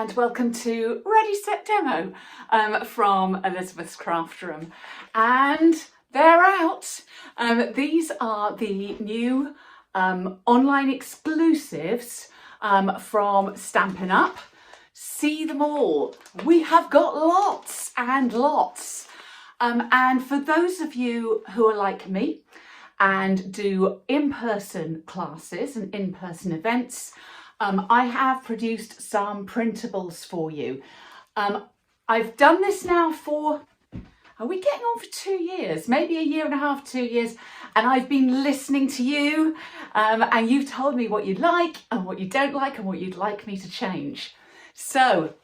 and welcome to Ready Set Demo from Elizabeth's Craft Room. And they're out. These are the new online exclusives from Stampin Up. See them all. We have got lots and lots. And for those of you who are like me and do in-person classes and in-person events, I have produced some printables for you. I've done this now for, are we getting on for 2 years? Maybe a year and a half, 2 years. And I've been listening to you and you've told me what you like and what you don't like and what you'd like me to change. So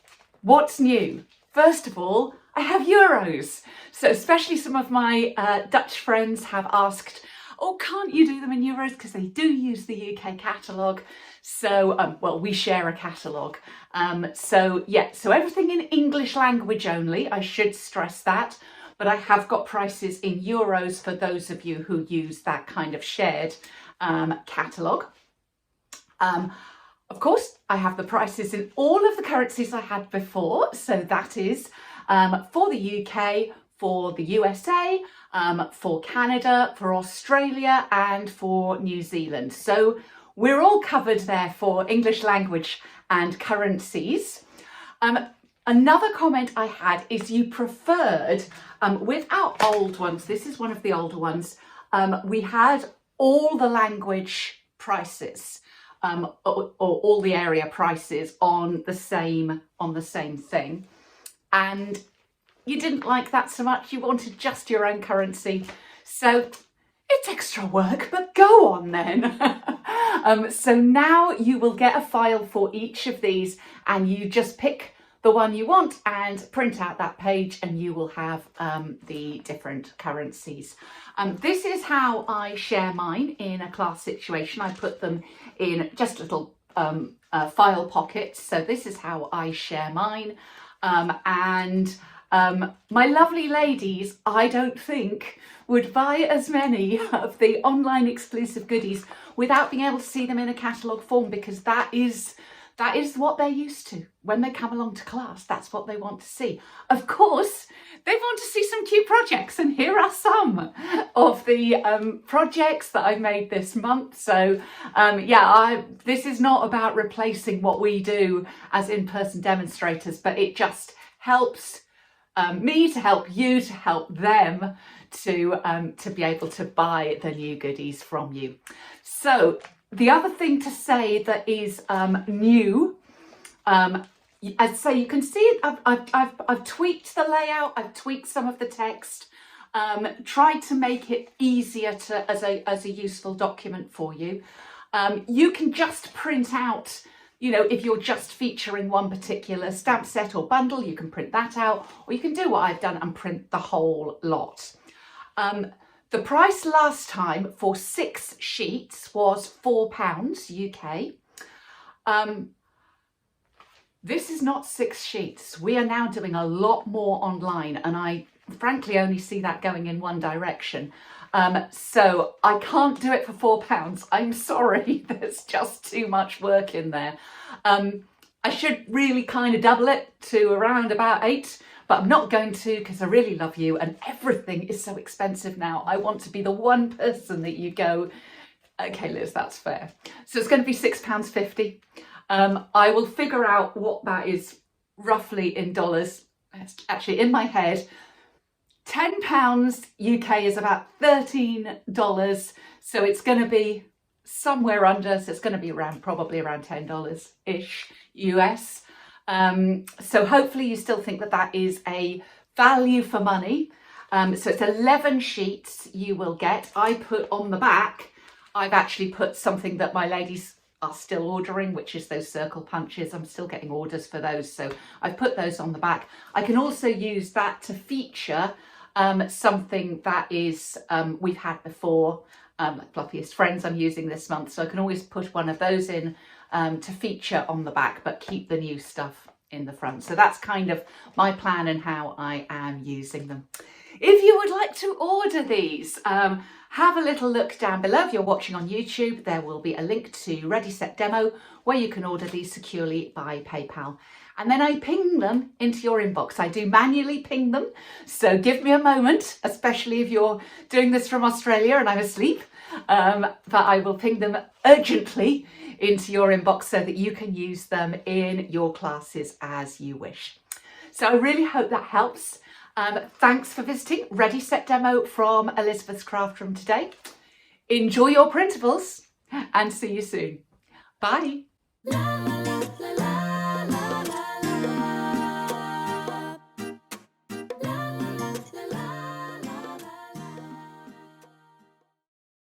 what's new? First of all, I have euros. So especially some of my Dutch friends have asked, oh, can't you do them in euros? Because they do use the UK catalogue. So, well, we share a catalogue. So everything in English language only, I should stress that. But I have got prices in euros for those of you who use that kind of shared catalogue. Of course, I have the prices in all of the currencies I had before. So that is for the UK, for the USA, for Canada, for Australia and for New Zealand. So we're all covered there for English language and currencies. Another comment I had is you preferred, with our old ones, this is one of the older ones, we had all the language prices or all the area prices on the same thing. And you didn't like that so much, you wanted just your own currency. So it's extra work, but go on then. So now you will get a file for each of these and you just pick the one you want and print out that page and you will have the different currencies. This is how I share mine in a class situation. I put them in just little file pockets. So this is how I share mine. My lovely ladies, I don't think, would buy as many of the online exclusive goodies without being able to see them in a catalogue form, because that is what they're used to. When they come along to class, that's what they want to see. Of course, they want to see some cute projects, and here are some of the projects that I've made this month. So this is not about replacing what we do as in-person demonstrators, but it just helps me to help you, to help them to be able to buy the new goodies from you. So the other thing to say that is new, as I say, you can see it. I've tweaked the layout. I've tweaked some of the text. Tried to make it easier as a useful document for you. You can just print out. You know, if you're just featuring one particular stamp set or bundle, you can print that out, or you can do what I've done and print the whole lot. The price last time for 6 sheets was £4 UK. This is not 6 sheets. We are now doing a lot more online, and I frankly only see that going in one direction. So I can't do it for £4. I'm sorry, there's just too much work in there. I should really kind of double it to around about 8, but I'm not going to, because I really love you and everything is so expensive now. I want to be the one person that you go, okay, Liz, that's fair. So it's going to be £6.50. I will figure out what that is roughly in dollars. It's actually in my head. £10 UK is about $13, so it's going to be somewhere under, so it's going to be probably around $10-ish US. So hopefully you still think that is a value for money. So it's 11 sheets you will get. I put on the back, I've actually put something that my ladies are still ordering, which is those circle punches. I'm still getting orders for those, so I've put those on the back. I can also use that to feature something that is we've had before, like Fluffiest Friends I'm using this month, so I can always put one of those in to feature on the back, but keep the new stuff in the front. So that's kind of my plan and how I am using them. If you would like to order these, have a little look down below. If you're watching on YouTube, there will be a link to Ready Set Demo where you can order these securely by PayPal. And then I ping them into your inbox. I do manually ping them, so give me a moment, especially if you're doing this from Australia and I'm asleep. But I will ping them urgently into your inbox so that you can use them in your classes as you wish. So I really hope that helps. Thanks for visiting Ready Set Demo from Elizabeth's Craft Room today. Enjoy your printables and see you soon. Bye.